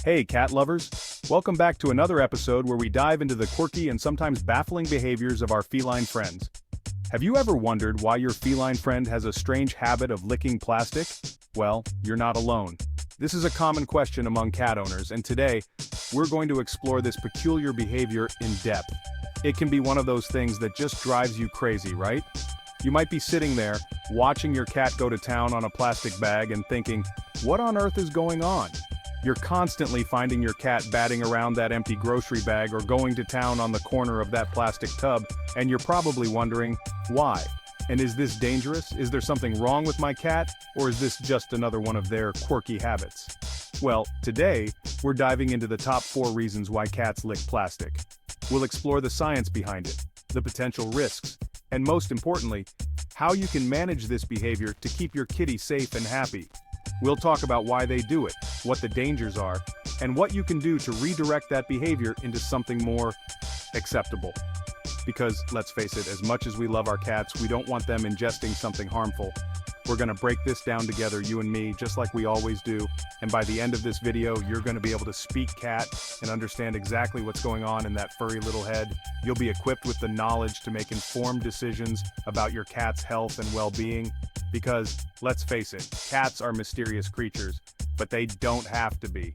Hey, cat lovers! Welcome back to another episode where we dive into the quirky and sometimes baffling behaviors of our feline friends. Have you ever wondered why your feline friend has a strange habit of licking plastic? Well, you're not alone. This is a common question among cat owners, and today, we're going to explore this peculiar behavior in depth. It can be one of those things that just drives you crazy, right? You might be sitting there, watching your cat go to town on a plastic bag and thinking, what on earth is going on? You're constantly finding your cat batting around that empty grocery bag or going to town on the corner of that plastic tub, and you're probably wondering, why? And is this dangerous? Is there something wrong with my cat? Or is this just another one of their quirky habits? Well, today, we're diving into the top 4 reasons why cats lick plastic. We'll explore the science behind it, the potential risks, and most importantly, how you can manage this behavior to keep your kitty safe and happy. We'll talk about why they do it, what the dangers are, and what you can do to redirect that behavior into something more acceptable. Because, let's face it, as much as we love our cats, we don't want them ingesting something harmful. We're gonna break this down together, you and me, just like we always do, and by the end of this video, you're gonna be able to speak cat and understand exactly what's going on in that furry little head. You'll be equipped with the knowledge to make informed decisions about your cat's health and well-being. Because, let's face it, cats are mysterious creatures, but they don't have to be.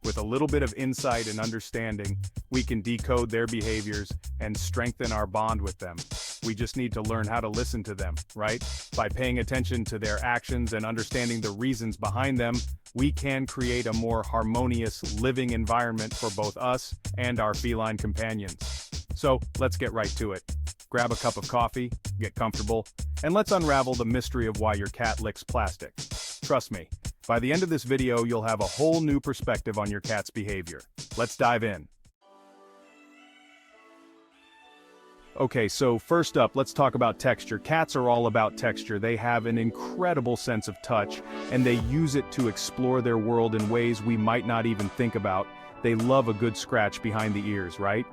With a little bit of insight and understanding, we can decode their behaviors and strengthen our bond with them. We just need to learn how to listen to them, right? By paying attention to their actions and understanding the reasons behind them, we can create a more harmonious living environment for both us and our feline companions. So, let's get right to it. Grab a cup of coffee, get comfortable, and let's unravel the mystery of why your cat licks plastic. Trust me, by the end of this video, you'll have a whole new perspective on your cat's behavior. Let's dive in. Okay, so first up, let's talk about texture. Cats are all about texture. They have an incredible sense of touch, and they use it to explore their world in ways we might not even think about. They love a good scratch behind the ears, right?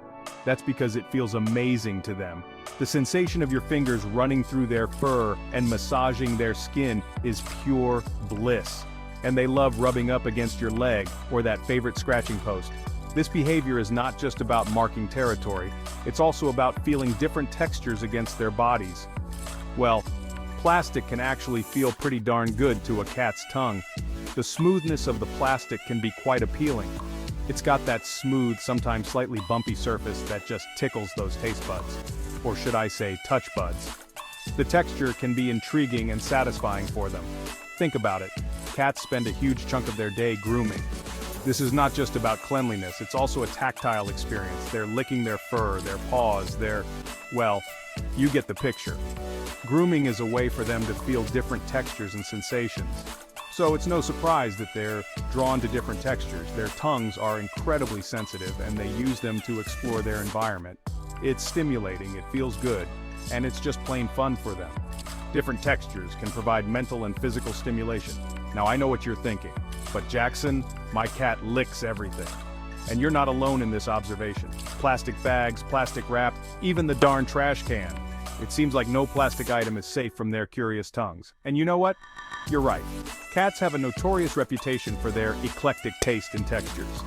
That's because it feels amazing to them. The sensation of your fingers running through their fur and massaging their skin is pure bliss. And they love rubbing up against your leg or that favorite scratching post. This behavior is not just about marking territory, it's also about feeling different textures against their bodies. Well, plastic can actually feel pretty darn good to a cat's tongue. The smoothness of the plastic can be quite appealing. It's got that smooth, sometimes slightly bumpy surface that just tickles those taste buds. Or should I say, touch buds. The texture can be intriguing and satisfying for them. Think about it. Cats spend a huge chunk of their day grooming. This is not just about cleanliness, it's also a tactile experience. They're licking their fur, their paws, well, you get the picture. Grooming is a way for them to feel different textures and sensations. So it's no surprise that they're drawn to different textures. Their tongues are incredibly sensitive and they use them to explore their environment. It's stimulating, it feels good, and it's just plain fun for them. Different textures can provide mental and physical stimulation. Now I know what you're thinking, but Jackson, my cat licks everything. And you're not alone in this observation. Plastic bags, plastic wrap, even the darn trash can. It seems like no plastic item is safe from their curious tongues. And you know what? You're right. Cats have a notorious reputation for their eclectic taste in textures.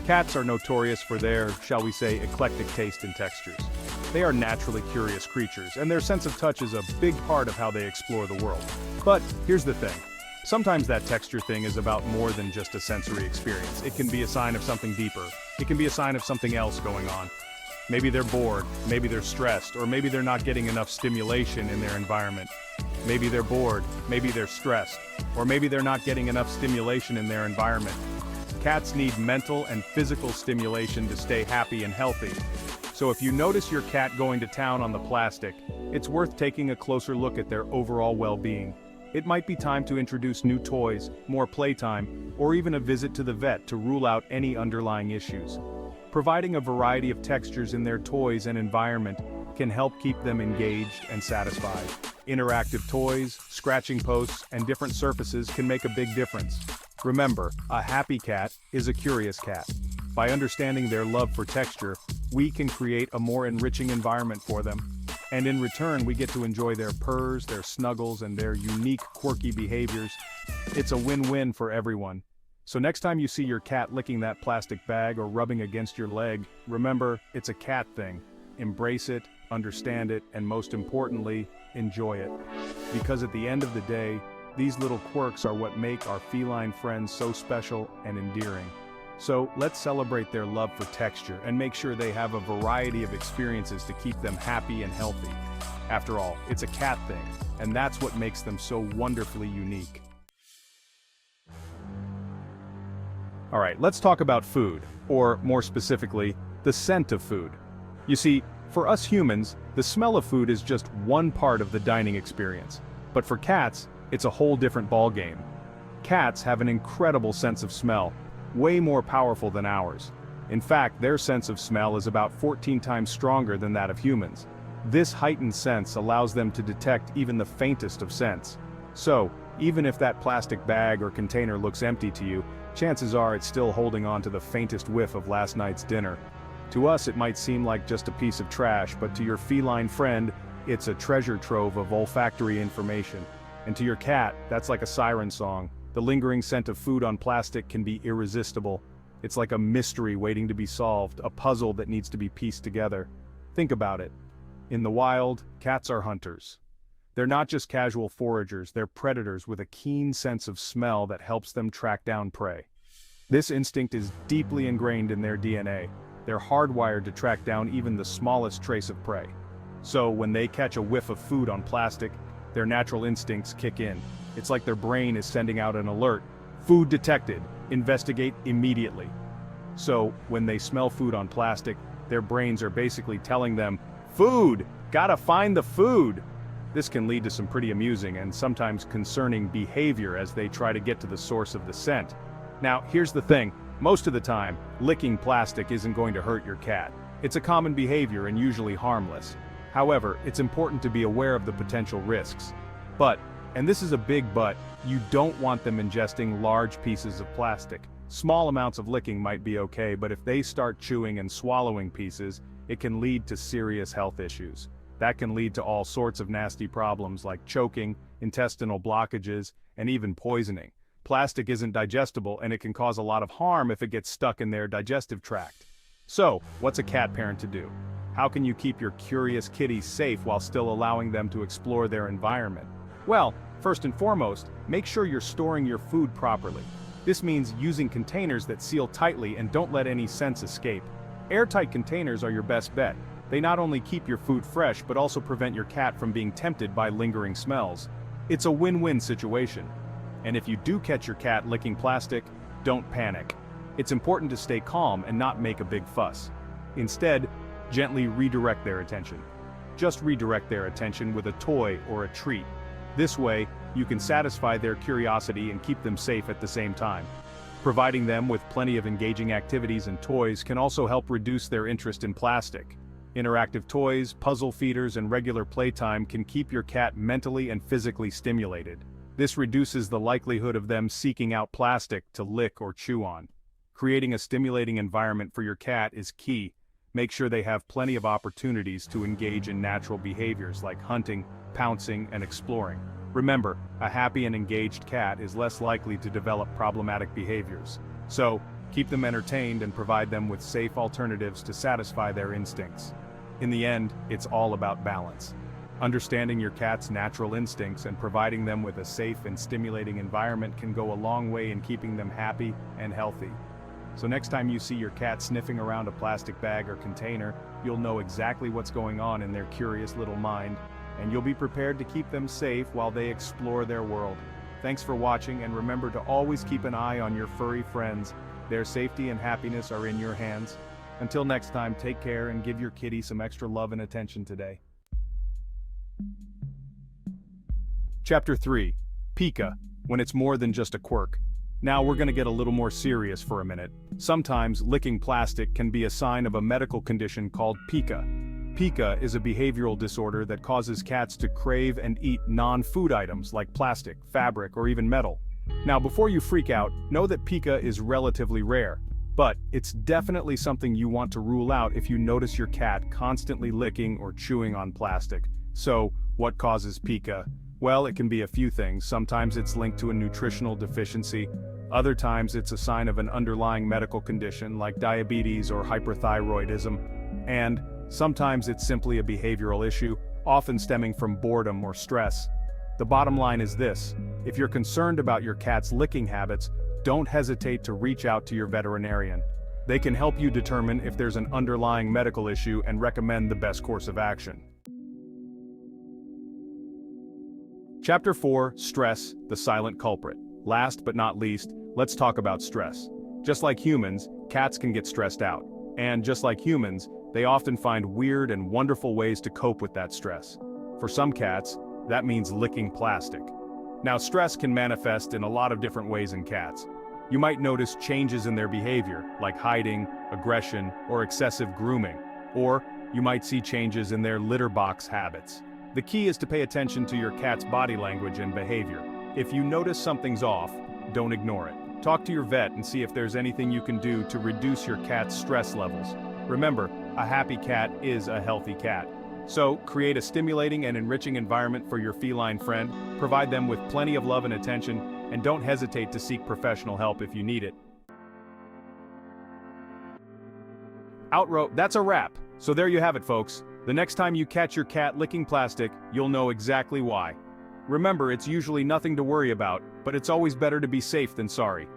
Cats are notorious for their, shall we say, eclectic taste in textures. They are naturally curious creatures, and their sense of touch is a big part of how they explore the world. But here's the thing. Sometimes that texture thing is about more than just a sensory experience. It can be a sign of something deeper. It can be a sign of something else going on. Maybe they're bored, maybe they're stressed, or maybe they're not getting enough stimulation in their environment. Maybe they're bored, maybe they're stressed, or maybe they're not getting enough stimulation in their environment. Cats need mental and physical stimulation to stay happy and healthy. So if you notice your cat going to town on the plastic, it's worth taking a closer look at their overall well-being. It might be time to introduce new toys, more playtime, or even a visit to the vet to rule out any underlying issues. Providing a variety of textures in their toys and environment can help keep them engaged and satisfied. Interactive toys, scratching posts, and different surfaces can make a big difference. Remember, a happy cat is a curious cat. By understanding their love for texture, we can create a more enriching environment for them. And in return, we get to enjoy their purrs, their snuggles, and their unique, quirky behaviors. It's a win-win for everyone. So next time you see your cat licking that plastic bag or rubbing against your leg, remember, it's a cat thing. Embrace it, understand it, and most importantly, enjoy it. Because at the end of the day, these little quirks are what make our feline friends so special and endearing. So let's celebrate their love for texture and make sure they have a variety of experiences to keep them happy and healthy. After all, it's a cat thing, and that's what makes them so wonderfully unique. Alright, let's talk about food, or more specifically, the scent of food. You see, for us humans, the smell of food is just one part of the dining experience. But for cats, it's a whole different ballgame. Cats have an incredible sense of smell, way more powerful than ours. In fact, their sense of smell is about 14 times stronger than that of humans. This heightened sense allows them to detect even the faintest of scents. So, even if that plastic bag or container looks empty to you, chances are it's still holding on to the faintest whiff of last night's dinner. To us it might seem like just a piece of trash, but to your feline friend, it's a treasure trove of olfactory information. And to your cat, that's like a siren song. The lingering scent of food on plastic can be irresistible. It's like a mystery waiting to be solved, a puzzle that needs to be pieced together. Think about it. In the wild, cats are hunters. They're not just casual foragers, they're predators with a keen sense of smell that helps them track down prey. This instinct is deeply ingrained in their DNA. They're hardwired to track down even the smallest trace of prey. So when they catch a whiff of food on plastic, their natural instincts kick in. It's like their brain is sending out an alert. Food detected. Investigate immediately. So when they smell food on plastic, their brains are basically telling them, "Food! Gotta find the food!" This can lead to some pretty amusing and sometimes concerning behavior as they try to get to the source of the scent. Now, here's the thing. Most of the time, licking plastic isn't going to hurt your cat. It's a common behavior and usually harmless. However, it's important to be aware of the potential risks. But, and this is a big but, you don't want them ingesting large pieces of plastic. Small amounts of licking might be okay, but if they start chewing and swallowing pieces, it can lead to serious health issues. That can lead to all sorts of nasty problems like choking, intestinal blockages, and even poisoning. Plastic isn't digestible and it can cause a lot of harm if it gets stuck in their digestive tract. So, what's a cat parent to do? How can you keep your curious kitties safe while still allowing them to explore their environment? Well, first and foremost, make sure you're storing your food properly. This means using containers that seal tightly and don't let any scents escape. Airtight containers are your best bet. They not only keep your food fresh but also prevent your cat from being tempted by lingering smells. It's a win-win situation. And if you do catch your cat licking plastic, don't panic. It's important to stay calm and not make a big fuss. Instead, gently redirect their attention. Just redirect their attention with a toy or a treat. This way, you can satisfy their curiosity and keep them safe at the same time. Providing them with plenty of engaging activities and toys can also help reduce their interest in plastic. Interactive toys, puzzle feeders, and regular playtime can keep your cat mentally and physically stimulated. This reduces the likelihood of them seeking out plastic to lick or chew on. Creating a stimulating environment for your cat is key. Make sure they have plenty of opportunities to engage in natural behaviors like hunting, pouncing, and exploring. Remember, a happy and engaged cat is less likely to develop problematic behaviors. So, keep them entertained and provide them with safe alternatives to satisfy their instincts. In the end, it's all about balance. Understanding your cat's natural instincts and providing them with a safe and stimulating environment can go a long way in keeping them happy and healthy. So next time you see your cat sniffing around a plastic bag or container, you'll know exactly what's going on in their curious little mind, and you'll be prepared to keep them safe while they explore their world. Thanks for watching, and remember to always keep an eye on your furry friends. Their safety and happiness are in your hands. Until next time, take care and give your kitty some extra love and attention today. Chapter 3. Pica, when it's more than just a quirk. Now we're going to get a little more serious for a minute. Sometimes licking plastic can be a sign of a medical condition called pica. Pica is a behavioral disorder that causes cats to crave and eat non-food items like plastic, fabric, or even metal. Now before you freak out, know that pica is relatively rare. But it's definitely something you want to rule out if you notice your cat constantly licking or chewing on plastic. So, what causes pica? Well, it can be a few things. Sometimes it's linked to a nutritional deficiency. Other times it's a sign of an underlying medical condition like diabetes or hyperthyroidism. And sometimes it's simply a behavioral issue, often stemming from boredom or stress. The bottom line is this: if you're concerned about your cat's licking habits, don't hesitate to reach out to your veterinarian. They can help you determine if there's an underlying medical issue and recommend the best course of action. Chapter 4: Stress, the silent culprit. Last but not least, let's talk about stress. Just like humans, cats can get stressed out. And just like humans, they often find weird and wonderful ways to cope with that stress. For some cats, that means licking plastic. Now, stress can manifest in a lot of different ways in cats. You might notice changes in their behavior, like hiding, aggression, or excessive grooming. Or you might see changes in their litter box habits. The key is to pay attention to your cat's body language and behavior. If you notice something's off, don't ignore it. Talk to your vet and see if there's anything you can do to reduce your cat's stress levels. Remember, a happy cat is a healthy cat. So, create a stimulating and enriching environment for your feline friend, provide them with plenty of love and attention, and don't hesitate to seek professional help if you need it. That's a wrap. So there you have it, folks. The next time you catch your cat licking plastic, you'll know exactly why. Remember, it's usually nothing to worry about, but it's always better to be safe than sorry.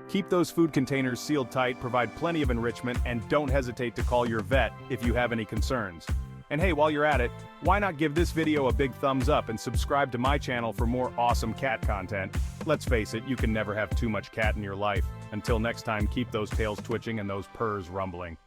Keep those food containers sealed tight, provide plenty of enrichment, and don't hesitate to call your vet if you have any concerns. And hey, while you're at it, why not give this video a big thumbs up and subscribe to my channel for more awesome cat content? Let's face it, you can never have too much cat in your life. Until next time, keep those tails twitching and those purrs rumbling.